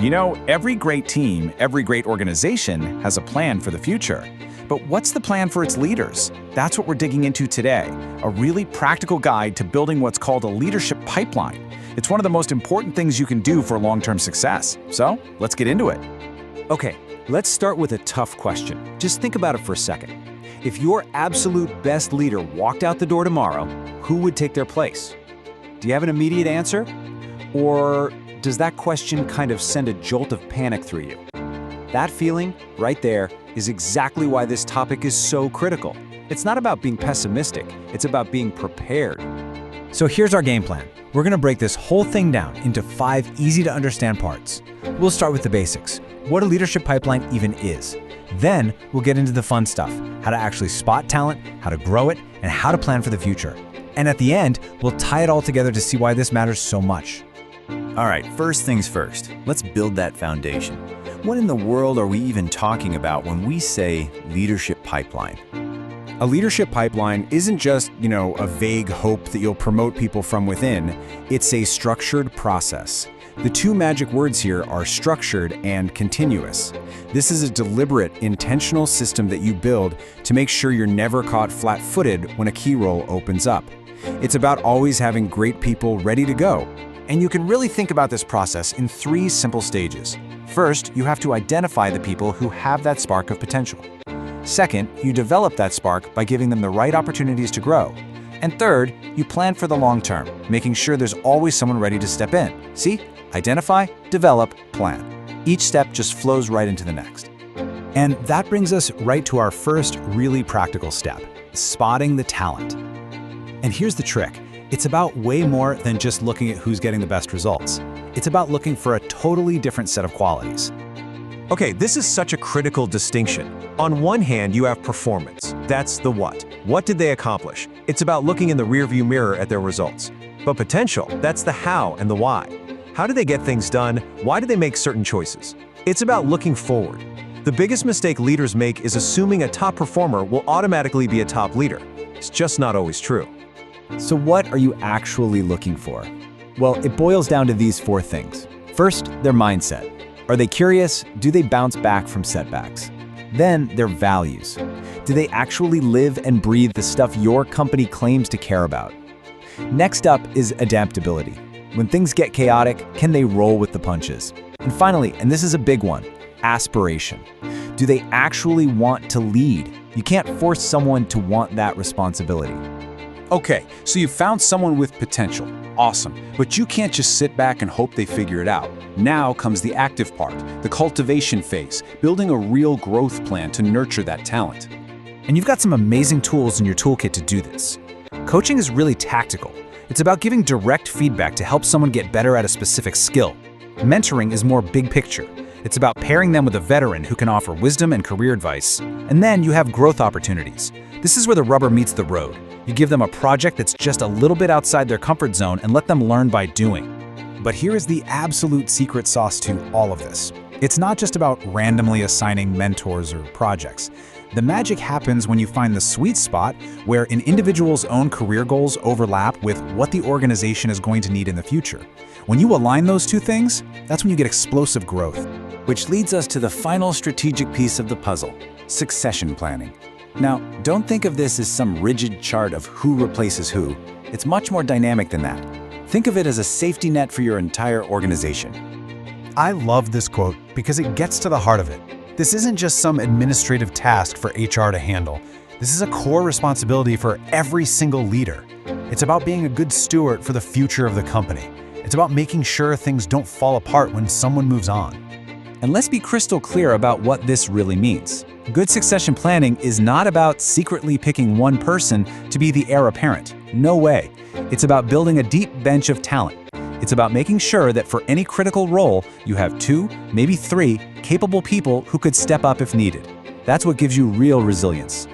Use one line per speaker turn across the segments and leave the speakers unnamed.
You know, every great team, every great organization has a plan for the future. But what's the plan for its leaders? That's what we're digging into today, a really practical guide to building what's called a leadership pipeline. It's one of the most important things you can do for long-term success. So, let's get into it.
Okay, let's start with a tough question. Just think about it for a second. If your absolute best leader walked out the door tomorrow, who would take their place? Do you have an immediate answer? Or does that question kind of send a jolt of panic through you? That feeling, right there, is exactly why this topic is so critical. It's not about being pessimistic, it's about being prepared.
So here's our game plan. We're gonna break this whole thing down into 5 easy-to-understand parts. We'll start with the basics, what a leadership pipeline even is. Then, we'll get into the fun stuff, how to actually spot talent, how to grow it, and how to plan for the future. And at the end, we'll tie it all together to see why this matters so much.
All right, first things first, let's build that foundation. What in the world are we even talking about when we say leadership pipeline?
A leadership pipeline isn't just, a vague hope that you'll promote people from within. It's a structured process. The 2 magic words here are structured and continuous. This is a deliberate, intentional system that you build to make sure you're never caught flat-footed when a key role opens up. It's about always having great people ready to go. And you can really think about this process in 3 simple stages. First, you have to identify the people who have that spark of potential. Second, you develop that spark by giving them the right opportunities to grow. And third, you plan for the long term, making sure there's always someone ready to step in. See? Identify, develop, plan. Each step just flows right into the next.
And that brings us right to our first really practical step, spotting the talent. And here's the trick. It's about way more than just looking at who's getting the best results. It's about looking for a totally different set of qualities.
Okay, this is such a critical distinction. On one hand, you have performance. That's the what. What did they accomplish? It's about looking in the rearview mirror at their results. But potential, that's the how and the why. How do they get things done? Why do they make certain choices? It's about looking forward. The biggest mistake leaders make is assuming a top performer will automatically be a top leader. It's just not always true.
So what are you actually looking for? Well, it boils down to these 4 things. First, their mindset. Are they curious? Do they bounce back from setbacks? Then, their values. Do they actually live and breathe the stuff your company claims to care about? Next up is adaptability. When things get chaotic, can they roll with the punches? And finally, and this is a big one, aspiration. Do they actually want to lead? You can't force someone to want that responsibility.
Okay, so you found someone with potential. Awesome. But you can't just sit back and hope they figure it out. Now comes the active part, the cultivation phase, building a real growth plan to nurture that talent.
And you've got some amazing tools in your toolkit to do this. Coaching is really tactical. It's about giving direct feedback to help someone get better at a specific skill. Mentoring is more big picture. It's about pairing them with a veteran who can offer wisdom and career advice. And then you have growth opportunities. This is where the rubber meets the road. You give them a project that's just a little bit outside their comfort zone and let them learn by doing. But here is the absolute secret sauce to all of this. It's not just about randomly assigning mentors or projects. The magic happens when you find the sweet spot where an individual's own career goals overlap with what the organization is going to need in the future. When you align those 2 things, that's when you get explosive growth.
Which leads us to the final strategic piece of the puzzle, succession planning. Now, don't think of this as some rigid chart of who replaces who. It's much more dynamic than that. Think of it as a safety net for your entire organization.
I love this quote because it gets to the heart of it. This isn't just some administrative task for HR to handle. This is a core responsibility for every single leader. It's about being a good steward for the future of the company. It's about making sure things don't fall apart when someone moves on.
And let's be crystal clear about what this really means. Good succession planning is not about secretly picking one person to be the heir apparent. No way. It's about building a deep bench of talent. It's about making sure that for any critical role, you have 2, maybe 3, capable people who could step up if needed. That's what gives you real resilience.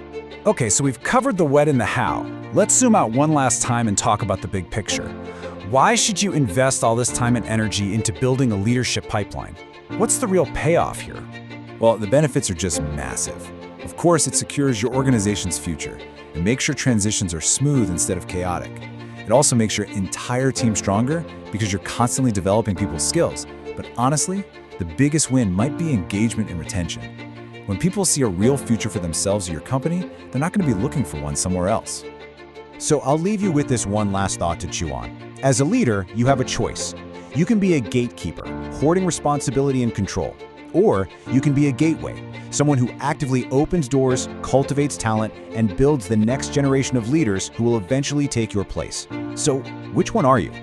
Okay, so we've covered the what and the how. Let's zoom out one last time and talk about the big picture. Why should you invest all this time and energy into building a leadership pipeline? What's the real payoff here?
Well, the benefits are just massive. Of course, it secures your organization's future and makes sure transitions are smooth instead of chaotic. It also makes your entire team stronger because you're constantly developing people's skills. But honestly,
The biggest win might be engagement and retention. When people see a real future for themselves or your company, they're not going to be looking for one somewhere else.
So I'll leave you with this one last thought to chew on. As a leader, you have a choice. You can be a gatekeeper, hoarding responsibility and control. Or you can be a gateway, someone who actively opens doors, cultivates talent, and builds the next generation of leaders who will eventually take your place. So which one are you?